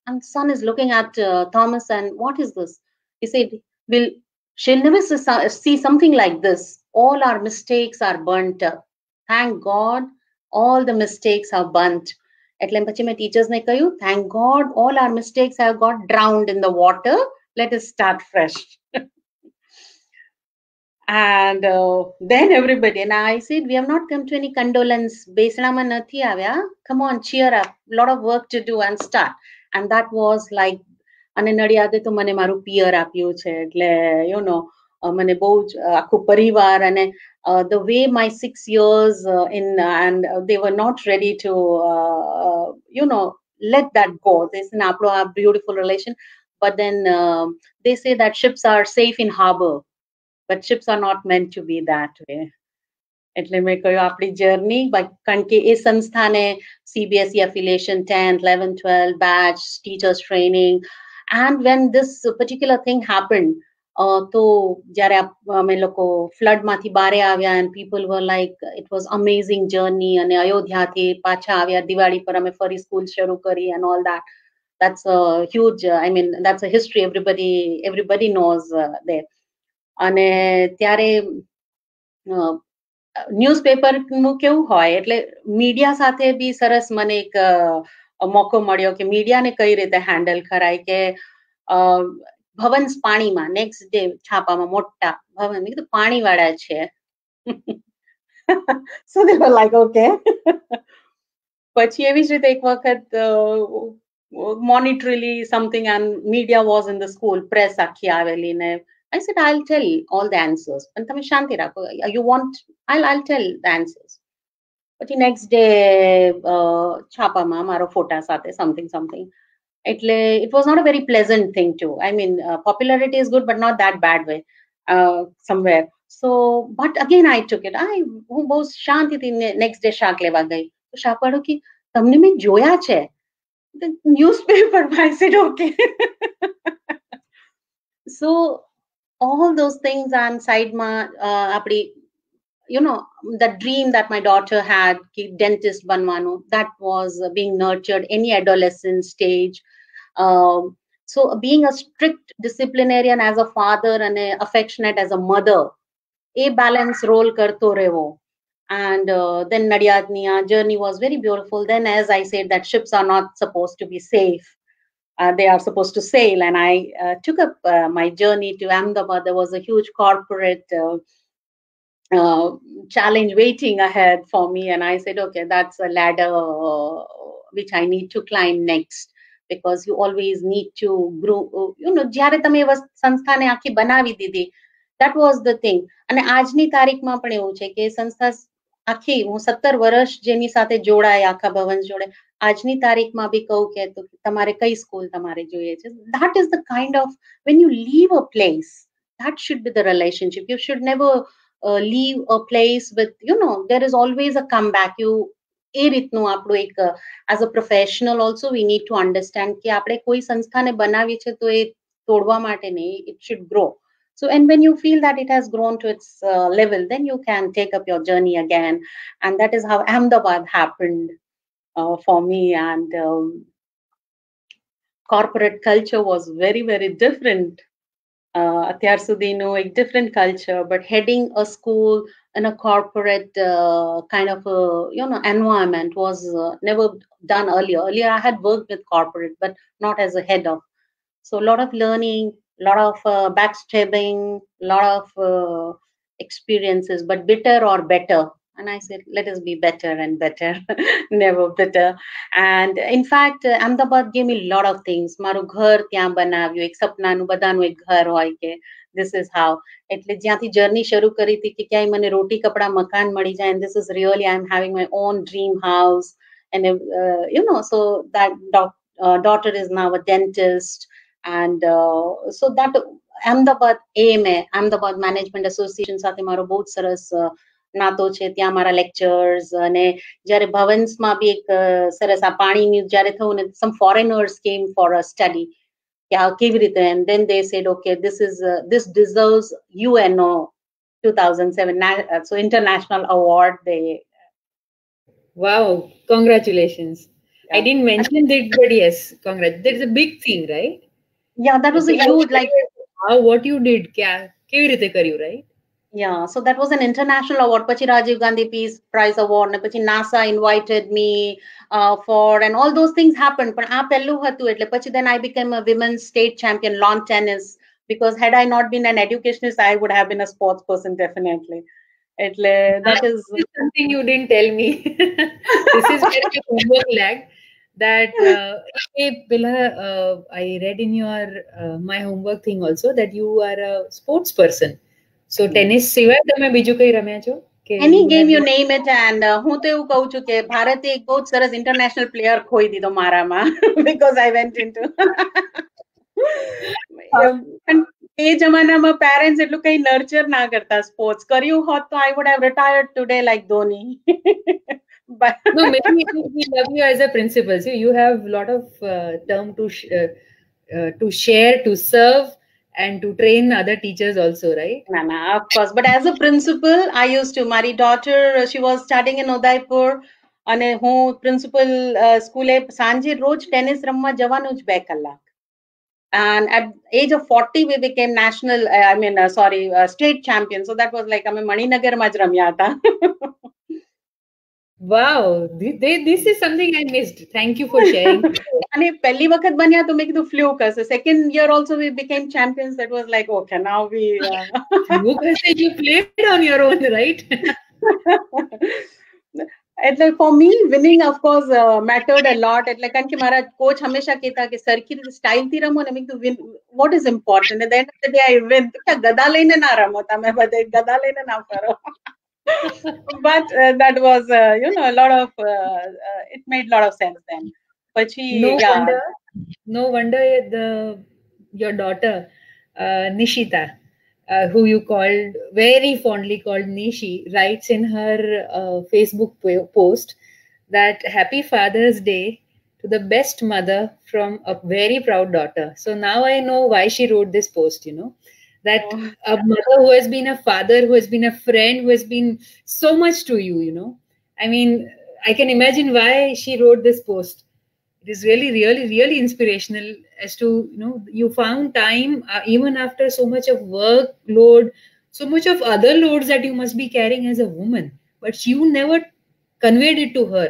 And son is looking at Thomas and what is this? He said, will she'll never see something like this. All our mistakes are burnt up. Thank God, all the mistakes are burnt. એટલે પછી મેં ટીચર્સને કહ્યું, thank God, all our mistakes have got drowned in the water. Let us start fresh. And then everybody, and I said, we have not come to any condolence. બેસણામાં નથી આવ્યા. Come on, cheer up. Lot of work to do and start. And that was like, અને નડિયાદે તો મને મારું પિયર આપ્યું છે, એટલે મને બહુ જ આખું પરિવાર, અને the way my 6 years in and they were not ready to let that go. This is a beautiful relation, but then they say that ships are safe in harbor, but ships are not meant to be that way. એટલે મેં કહ્યું આપણી journey, કારણ કે એ સંસ્થાને CBSE affiliation 10th 11th 12th batch teachers training, and when this particular thing happened, તો જ્યારે અમે લોકો ફ્લડમાંથી બારે આવ્યા, and people were like, it was amazing journey, અને અયોધ્યાથી પાછા આવ્યા, દિવાળી પર અમે ફરી સ્કૂલ શરૂ કરી and all that. That's a huge, I mean, that's a history everybody knows there. અને ત્યારે ન્યૂઝપેપરનું કેવું હોય, એટલે મીડિયા સાથે બી સરસ મને એક મોકો મળ્યો કે મીડિયાને કઈ રીતે હેન્ડલ કરાય, કે ભવન્સ પાણીમાં નેક્સ્ટ ડે છાપામાં મોટા ભવન, મેં કીધું પાણીવાળા છે. So they were like, okay. પછી એવી જ રીતે એક વખત monetarily something, and media was in the school, press આખી આવેલી, ને I said, I'll tell all the answers. And તમે શાંતિ રાખો. You want, I'll tell the answers. But the next day, છાપામાં મારો ફોટા સાથે something. It was not a very pleasant thing too. I mean, popularity is good, but not that bad way somewhere. So, but again, I took it. હું બહુ શાંતિથી next day શાક લેવા ગઈ. તો શાક વાળો કે તમને મેં જોયા છે. The newspaper, I said, okay. So, all those things and side ma apdi, the dream that my daughter had, ki dentist banwano, that was being nurtured any adolescent stage. So being a strict disciplinarian as a father and affectionate as a mother, a balance role karto revo. And then Nadiyadni journey was very beautiful. Then, as I said, that ships are not supposed to be safe. They are supposed to sail, and I took up my journey to Ahmedabad. There was a huge corporate challenge waiting ahead for me, and I said, okay, that's a ladder which I need to climb next, because you always need to grow. જ્યારે તમે સંસ્થાને આખી બનાવી દીધી, that was the thing. અને આજની તારીખમાં પણ એવું છે કે સંસ્થા આખી, હું 17 વર્ષ જેની સાથે જોડાય આખા ભવન જોડે, આજની તારીખમાં બી કહું કે તમારે કઈ સ્કૂલ તમારે જોઈએ છે. That is the kind of, when you leave a place, that should be the relationship. You should never leave a place with, there is always a comeback. You એ રીતનું આપણું એક as a professional also we need to understand કે આપણે કોઈ સંસ્થાને બનાવી છે તો એ તોડવા માટે નહીં, it should grow. So, and when you feel that it has grown to its level, then you can take up your journey again. And that is how Ahmedabad happened for me. And corporate culture was very, very different. અત્યાર સુધીનું એક different culture, but heading a school in a corporate kind of environment was never done earlier. Earlier, I had worked with corporate, but not as a head of. So a lot of learning, a lot of backstabbing, a lot of experiences, but bitter or better. And I said, let us be better and better, never bitter. And in fact, Ahmedabad gave me a lot of things. Maru ghar ત્યાં બનાવ્યું, એક સપનાનું બધાનું એક ઘર હોય કે this is how. એટલે જ્યાંથી જર્ની શરૂ કરી હતી કે ક્યાંય મને રોટી કપડા મકાન મળી જાય, and this is really, I'm having my own dream house. And so that daughter is now a dentist. And so that Ahmedabad AMA, Ahmedabad management association સાથે મારો બહુ જ સરસ નાતો છે. ત્યાં મારા લેક્ચર્સ, અને જ્યારે ભવન્સમાં બી એક સરસ આ પાણીની જ્યારે થયું ને, સમ ફોરેનર્સ કેમ ફોર અ સ્ટડી કે આ કેવી રીતે, and then they sad okay this deserves UNO 2007 so international award. They Wow, congratulations. I didn't mention it, but yes, congrats. There's a big thing, right? yeah, that was a huge, like, how, what you did, કેવી રીતે કર્યું, right? yeah, so that was an international award. Pachi Rajiv Gandhi Peace Prize Award, and pachi NASA invited me for, and all those things happened. But આ પહેલું હતું, એટલે પછી then I became a women's state champion lawn tennis, because had I not been an educationist, I would have been a sports person definitely. એટલે that is something you didn't tell me. This is where your homework lagged. That I read in your my homework thing also that you are a sports person. So tennis સિવાય તમે બીજું કઈ રમ્યા છો? Any game you name it, and હું તો એવું કહું છું કે ભારતે એક બહુ સરસ ઇન્ટરનેશનલ પ્લેયર ખોઈ દીધો મારામાં, because I went into એ જમાનામાં પેરેન્ટ્સ એટલું કઈ નર્ચર ના કરતા. સ્પોર્ટ્સ કર્યું હોત તો I would have retired today like Dhoni. But no, maybe we love you as a principal. So you have a lot of term to share, to serve, and to train other teachers also, right? No, of course. But as a principal, I used to. My daughter, she was studying in Udaipur, અને હું principal સ્કૂલે સાંજે રોજ tennis રમવા જવાનું જ 2 કલાક. And at age of 40, we became national, state champion. So that was like, અમે મણિનગરમાં જ રમ્યા હતા. Wow, this is something I missed. Thank you for sharing. અને પહેલી વખત બન્યા તો મેં કીધું ફ્લુક હશે. Second year also we became champions. That was like, okay, now we fluke હશે. You played on your own, right? એટલે for me winning of course mattered a lot. એટલે કારણ કે મારા કોચ હંમેશા કહેતા કે સરખી રીતે સ્ટાઇલથી રમો ને. મેં કીધું win, what is important? At the end of the day I win. તો ગદા લઈને ના રમો તમે બધે, ગદા લઈને ના ફરો. But that was a lot of it made a lot of sense then. Pachi no wonder your daughter Nishita, who you called very fondly called Nishi, writes in her Facebook post that happy Father's Day to the best mother from a very proud daughter. So now I know why she wrote this post, that a mother who has been a father, who has been a friend, who has been so much to you, I mean, I can imagine why she wrote this post. It is really, really, really inspirational as to, you found time even after so much of workload, so much of other loads that you must be carrying as a woman, but you never conveyed it to her.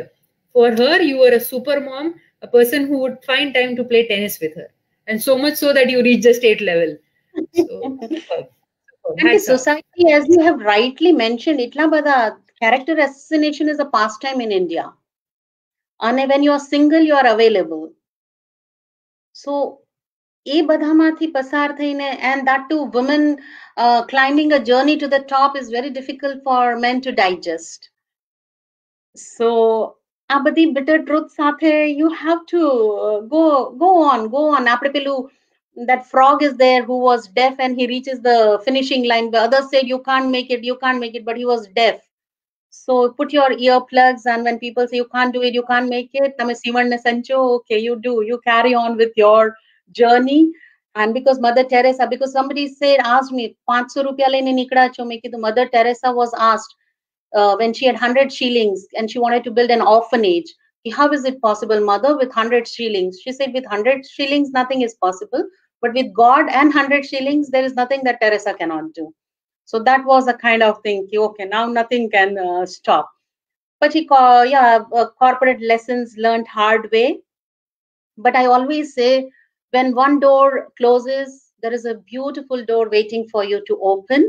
For her, you were a super mom, a person who would find time to play tennis with her, and so much so that you reached the state level. So, and the society, as you have rightly mentioned, itla bada character assassination is a pastime in India. And when you are single, you are available. So એ બધામાંથી પસાર થઈને, and that too women climbing a journey to the top is very difficult for men to digest. So આ બધી bitter truth સાથે you have to go on. આપણે પેલું, that frog is there who was deaf and he reaches the finishing line. The others said you can't make it, but he was deaf. So put your earplugs, and when people say you can't do it, you can't make it, તમે સીવણને સંચો, okay, you do, you carry on with your journey. And because Mother Teresa, because somebody asked me 500 રૂપિયા લઈને નીકળ્યા છો, મેં કીધું Mother Teresa was asked when she had 100 shillings and she wanted to build an orphanage, how is it possible, Mother, with 100 shillings? She said with 100 shillings nothing is possible, but with God and 100 shillings there is nothing that Teresa cannot do. So that was a kind of thing, okay, now nothing can stop. But corporate lessons learned hard way. But I always say, when one door closes, there is a beautiful door waiting for you to open.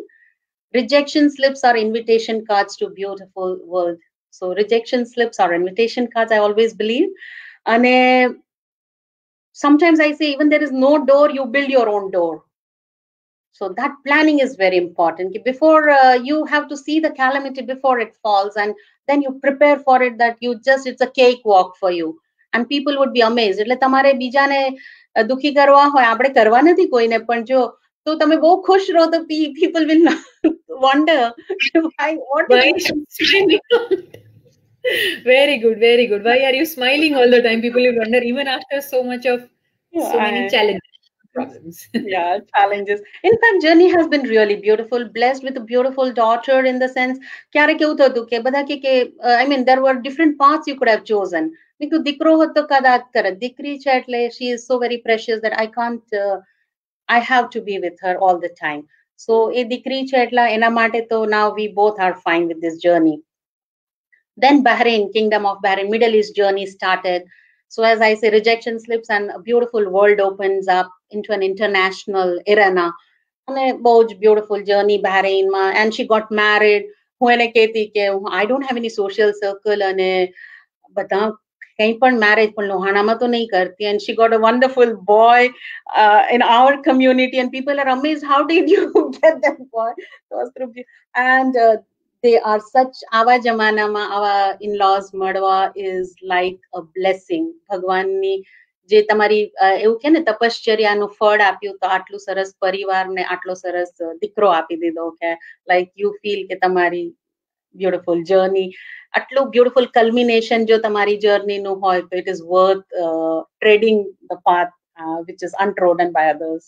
Rejection slips are invitation cards to beautiful world. So rejection slips are invitation cards, I always believe. And sometimes I say, even there is no door, you build your own door. So that planning is very important. Before you have to see the calamity before it falls, and then you prepare for it, that it's a cakewalk for you, and people would be amazed. એટલે તમારે બીજાને દુખી કરવા હોય, આપણે કરવા નથી કોઈને, પણ જો તો તમે બહુ ખુશ રહો તો people will not wonder why is she smiling? Very good, very good. Why are you smiling all the time? People will wonder, even after so much of so many challenges, problems. Yeah, challenges. In fact, journey has been really beautiful, blessed with a beautiful daughter in the sense, ક્યારેક એવું થતું કે બધા કે I mean, there were different paths you could have chosen. because દીકરો હતો કદાચ કરે દીકરી છે એટલે she is so very precious that I can't I have to be with her all the time. So એ દીકરી છે એટલા એના માટે તો now we both are fine with this journey. Then Bahrain, Kingdom of Bahrain, Middle East journey started. So as I say, rejection slips and a beautiful world opens up into an international arena. And a beautiful journey Bahrain ma, and she got married. I don't have any social circle and marriage and she got a wonderful boy in our community, and people are amazed, how did you get that boy? And they are such આવા જમાનામાં આવા in-laws મળવા is like a blessing. ભગવાનની જે તમારી એવું કે ને તપશ્ચર્યાનું ફળ આપ્યું તો આટલું સરસ પરિવારને આટલો સરસ દીકરો આપી દીધો કે like you feel કે તમારી beautiful journey આટલું beautiful culmination જો તમારી journey નું હોય તો it is worth treading the path which is untrodden by others.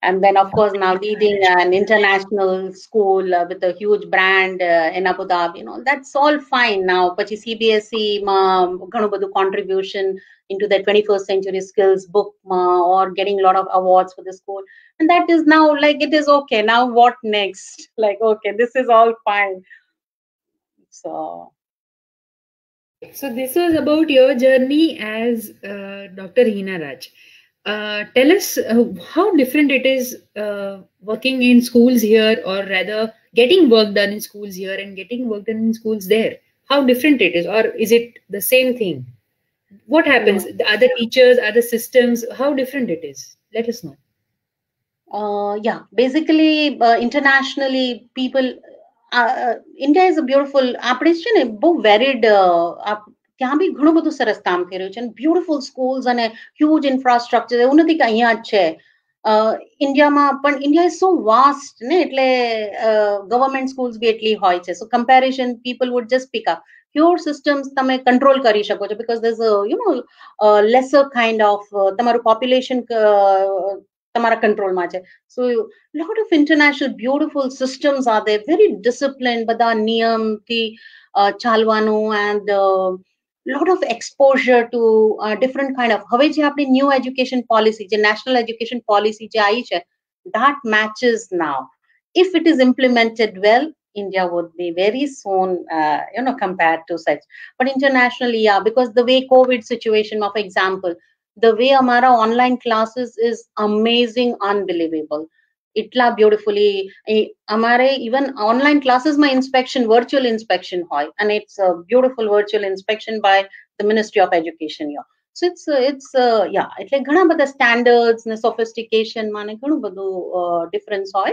And then, of course, now leading an international school with a huge brand in Abu Dhabi, that's all fine now. But CBSE ghanu badu contribution into the 21st century skills book or getting a lot of awards for the school. And that is now like, it is okay. Now what next? Like, okay, this is all fine. So this was about your journey as Dr. Hina Raj. Tell us how different it is working in schools here, or rather getting work done in schools here and getting work done in schools there. How different it is, or is it the same thing? What happens? The other teachers, other systems, how different it is? Let us know. Yeah, basically internationally people, India is a beautiful, આપણે છે ને બહુ varied, ત્યાં બી ઘણું બધું સરસ કામ કર્યું છે, બ્યુટિફુલ સ્કૂલ્સ અને હ્યુજ ઇન્ફ્રાસ્ટ્રક્ચર. એવું નથી કે અહીંયા જ છે ઇન્ડિયામાં, પણ ઇન્ડિયા ઇઝ સો વાસ્ટ ને, એટલે ગવર્મેન્ટ સ્કૂલ્સ બી એટલી હોય છે. So comparison people would just pick up pure systems તમે કંટ્રોલ કરી શકો છો, because there's a lesser kind of તમારું પોપ્યુલેશન તમારા કંટ્રોલમાં છે. So lot of international beautiful systems are there, very disciplined, બધા નિયમથી ચાલવાનું, and lot of exposure to different kind of, હવે જે આપણી new education policy, જે national education policy જે આવી છે, that matches now. If it is implemented well, India would be very soon, compared to such. But internationally, yeah, because the way COVID situation, for example, the way amara online classes is amazing, unbelievable. Itla beautifully amare even online classes my inspection, virtual inspection hoy, and it's a beautiful virtual inspection by the Ministry of Education here. So it's yeah, એટલે ઘણા બધા standards and sophistication માને ઘણું બધું difference hoy.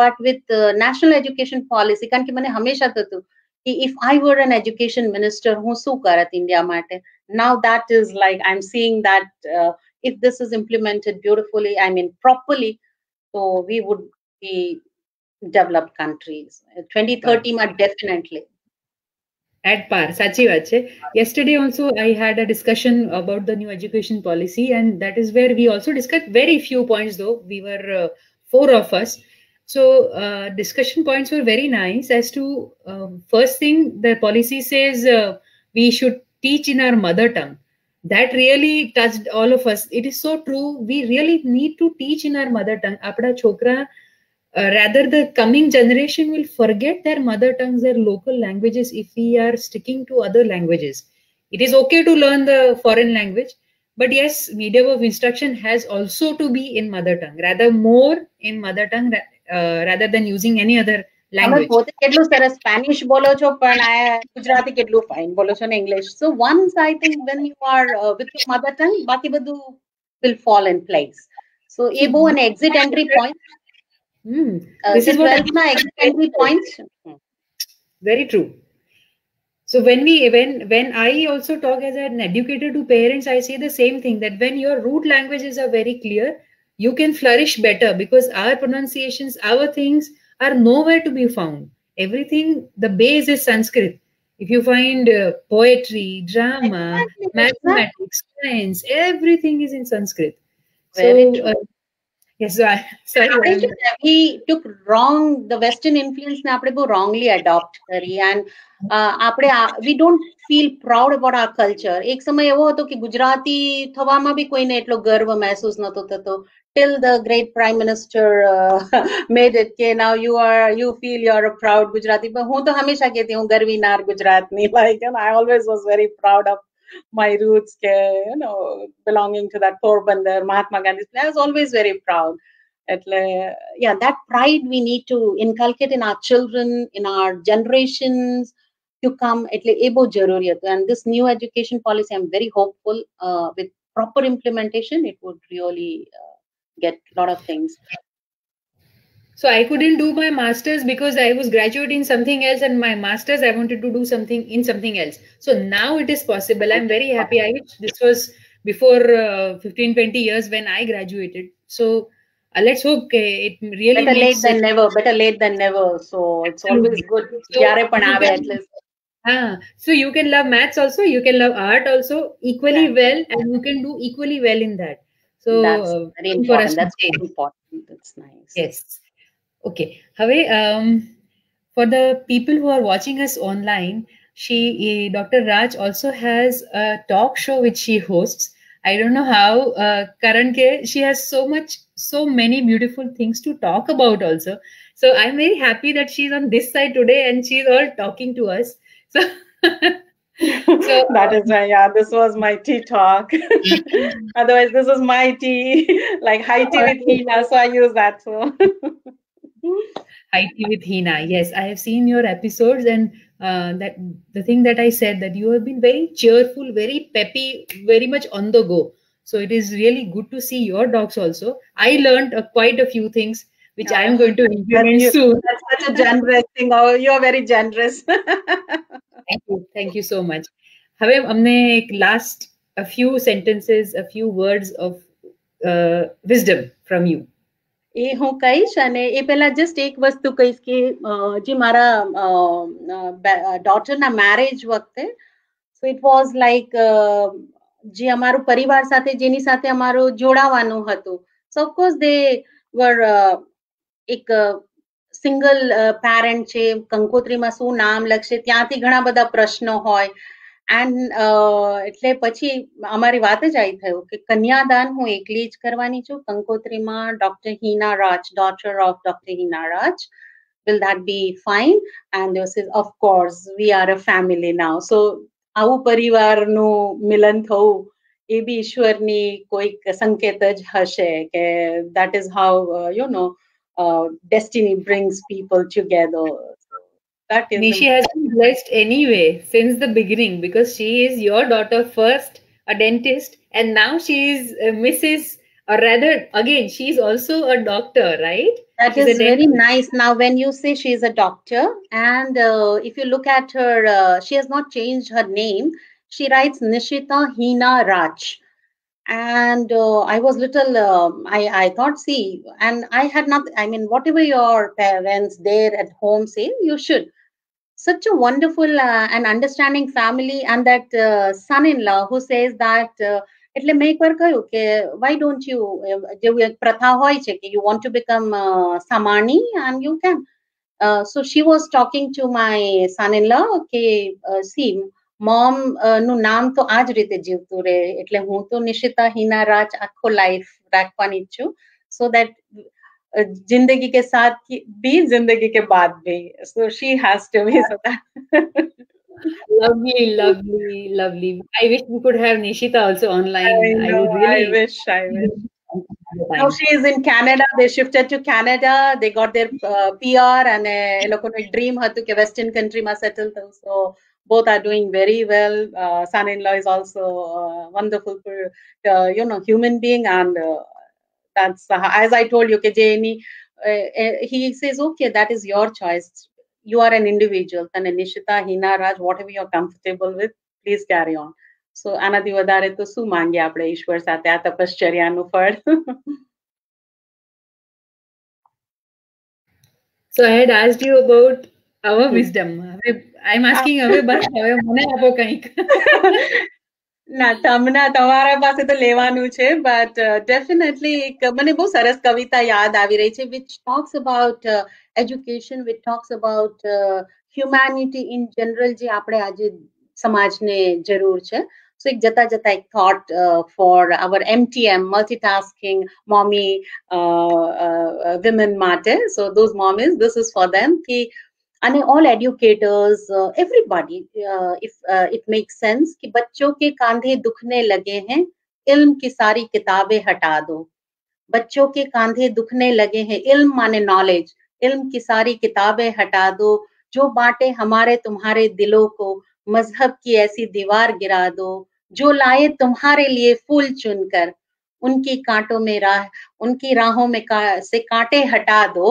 But with national education policy, કારણ કે મને હંમેશા થતું કે if I were an education minister, હું શું કરત India માટે. Now that is like, I'm seeing that if this is implemented beautifully, I mean properly, so we would be developed countries. 2030 ma definitely. At par, sachi વાત છે. Yesterday also I had a discussion about the new education policy, and that is where we also discussed very few points, though we were 4 of us. So discussion points were very nice as to first thing, the policy says we should teach in our mother tongue. That really touched all of us. It is so true. We really need to teach in our mother tongue. Apna chokra, rather the coming generation will forget their mother tongues, their local languages, if we are sticking to other languages. It is okay to learn the foreign language, but yes, medium of instruction has also to be in mother tongue, rather more in mother tongue rather than using any other language. પોતે કેટલું સરસ Spanish બોલો છો, પણ આ ગુજરાતી કેટલું fine બોલો છો ને English. So once I think when you are with your mother tongue, બાકી બધું will fall in place. So એ બહુ an exit entry point. This is what exit entry points. Very true. So when I also talk as an educator to parents, I say the same thing, that when your root languages are very clear, you can flourish better, because our pronunciations, our things are nowhere to be found. Everything, the base is Sanskrit. If you find poetry, drama, Exactly, exactly. mathematics, science, everything is in Sanskrit. Very So, true. yes, so sorry, We took wrong, the Western influence ને આપણે બહુ wrongly adopt કરી, and we don't feel proud about our culture. એક સમય એવો હતો કે ગુજરાતી થવામાં બી કોઈને એટલો ગર્વ મહેસૂસ નતો થતો, till the great prime minister made it કે now you feel you're a proud Gujarati. But હું તો હંમેશા કહેતી હું ગરવીનાર ગુજરાતની, like, and I always was very proud of my roots, belonging to that Porbandar, Mahatma Gandhi's place. I was always very proud. Yeah, that pride we need to inculcate in our children, in our generations to come. And this new education policy, I'm very hopeful, with proper implementation, it would really get a lot of things. So I couldn't do my master's because I was graduating something else, and my master's I wanted to do something in something else. So now it is possible. I'm very happy. I wish this was before 15-20 years when I graduated. So let's hope it really Better late makes than never. Better late than never. So it's always good. So Jyare પણ you આવે can- at least. so you can love maths also, you can love art also equally Yeah. well, and you can do equally well in that. So That's very for us important. to That's change. very important. That's nice. Yes. Okay. Have for the people who are watching us online, Dr. Raj also has a talk show which she hosts. I don't know how, Karan K, she has so many beautiful things to talk about also. So I'm very happy that she's on this side today and she's all talking to us. So, That is why, yeah, this was my tea talk. Otherwise, this is my tea, like high tea with Hina, so I use that. So. High Tea with Hina. Yes, I have seen your episodes, and that the thing that I said, that you have been very cheerful, very peppy, very much on the go. So it is really good to see your dogs also. I learned quite a few things which I am going to implement soon. That's such a generous thing. Oh, you are very generous. Thank you so much. હવે અમને એક last a few sentences, a few words of wisdom from you. એ હું કહીશ, અને એ પહેલા just એક વસ્તુ કહીશ કે જે મારા ડોટરના મેરેજ વખતે, સો ઇટ વોઝ લાઈક જે અમારું પરિવાર સાથે જેની સાથે અમારું જોડાવાનું હતું, સો ઓફકોર્સ દે વર એક સિંગલ પેરેન્ટ છે, કંકોત્રીમાં શું નામ લખશે ત્યાંથી ઘણા બધા પ્રશ્નો હોય. એન્ડ એટલે પછી અમારી વાત જ આવી થયું કે કન્યાદાન હું એકલી જ કરવાની છું કંકોત્રીમાં, doctor Hina Raj, daughter of doctor Hina Raj. Will that be fine? And they said, of course, we are a family now. So આવું પરિવારનું મિલન થવું એ બી ઈશ્વરની કોઈક સંકેત જ હશે કે that is how destiny brings people together. That is Nishi has been blessed anyway since the beginning, because she is your daughter first, a dentist, and now she is Mrs. Or rather, again, she is also a doctor, right? That She's is very nice. Now, when you say she is a doctor, and if you look at her, she has not changed her name. She writes Nishita Hina Raj. And I was little, I thought, see, and I had not, I mean, whatever your parents there at home say, you should. Such a wonderful and understanding family, and that son-in-law who says that એટલે મેં એકવાર કહ્યું કે why don't you, જેવું એક પ્રથા હોય છે કે you want to become samani and you can. So she was talking to my son-in-law કે see, mom નું નામ તો આ જ રીતે જીવતું રહે, એટલે હું તો નિશિતા હિના રાજ આખો લાઈફ રાખવાની જ છું, so that जिंदगी के साथ भी जिंदगी के बाद भी. So she has to be. So that lovely. I wish we could have Nishita also online. I know, would really. I wish. Now she is in Canada. They shifted to Canada. They got their PR, and a dream હતું કે Western country માં settle થવું. So both are doing very well. Son-in-law is also a wonderful, human being, and that's as I told you, he says, okay, that is your choice. You are an individual. And Nishita, Hina, Raj, whatever you're comfortable with, please carry on. So આનાથી વધારે તો શું માંગીએ આપણે ઈશ્વર સાથે આ તપશ્ચર્યાનું ફળ. So I had asked you about our wisdom. I'm asking હવે બસ હવે મને આપો કંઈક. ના તમને તમારા પાસે તો લેવાનું છે બટ ડેફિનેટલી એક મને બહુ સરસ કવિતા યાદ આવી રહી છે which talks about education, which talks about humanity in general જે આપણે આજે સમાજને જરૂર છે. So એક જતા જતા એક thought for our MTM, multitasking mommy women માટે. So those mommies, this is for them कि and all educators, everybody, if it makes sense कि बच्चों के कांधे दुखने लगे हैं, इल्म की सारी किताबें हटा दो. बच्चों के कांधे दुखने लगे हैं, इल्म माने नॉलेज, इल्म की सारी किताबें हटा दो. जो बांटे हमारे तुम्हारे दिलों को, मजहब की ऐसी दीवार गिरा दो. जो लाए तुम्हारे लिए फूल चुनकर, उनकी कांटों में राह, उनकी राहों में से कांटे हटा दो.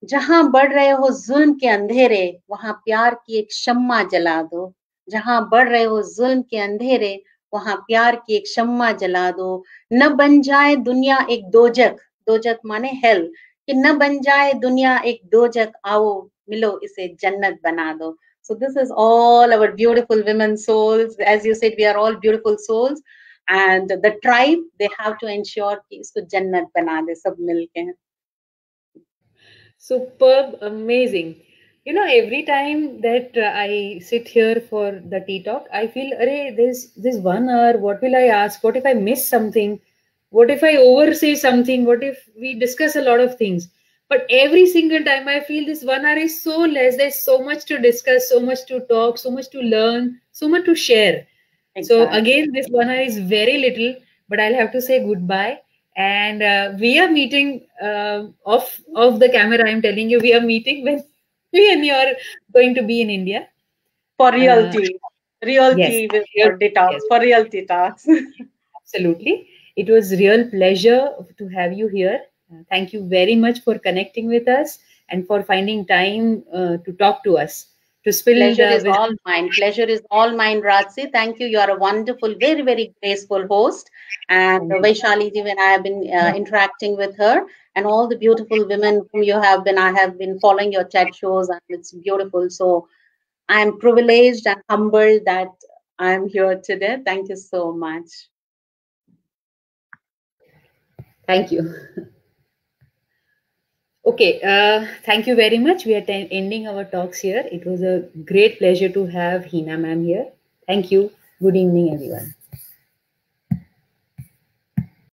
जहां बढ़ रहे हो जुल्म के अंधेरे, वहां प्यार की एक शम्मा जला दो. जहां बढ़ रहे हो जुल्म के अंधेरे, वहां प्यार की एक शम्मा जला दो. न बन जाए दुनिया एक दोजक, दोजक माने हेल, कि न बन जाए दुनिया एक दोजक, आओ मिलो इसे जन्नत बना दो. So this is all our beautiful women souls. As you said, we are all beautiful souls, and the tribe, they have to ensure कि इसको जन्नत बना दे सब मिलके. Superb, amazing. You know, every time that I sit here for the tea talk, I feel, array, this 1 hour, what will I ask? What if I miss something? What if I oversay something? What if we discuss a lot of things? But every single time I feel this 1 hour is so less. There's so much to discuss, so much to talk, so much to learn, so much to share. Exactly. So again, this 1 hour is very little, but I'll have to say goodbye. And we are meeting off the camera. I'm telling you, we are meeting when you're going to be in India. For realty. Realty with your detox. Yes. For realty talks. Absolutely. It was real pleasure to have you here. Thank you very much for connecting with us and for finding time to talk to us. Pleasure is all mine. Pleasure is all mine, Rajsi. Thank you. You are a wonderful, very, very graceful host. And Vaishali ji, when I have been interacting with her, and all the beautiful women whom you have been, I have been following your chat shows, and it's beautiful. So I am privileged and humbled that I am here today. Thank you so much. Thank you. Okay, thank you very much. We are ending our talks here. It was a great pleasure to have Hina ma'am here. Thank you. Good evening, everyone.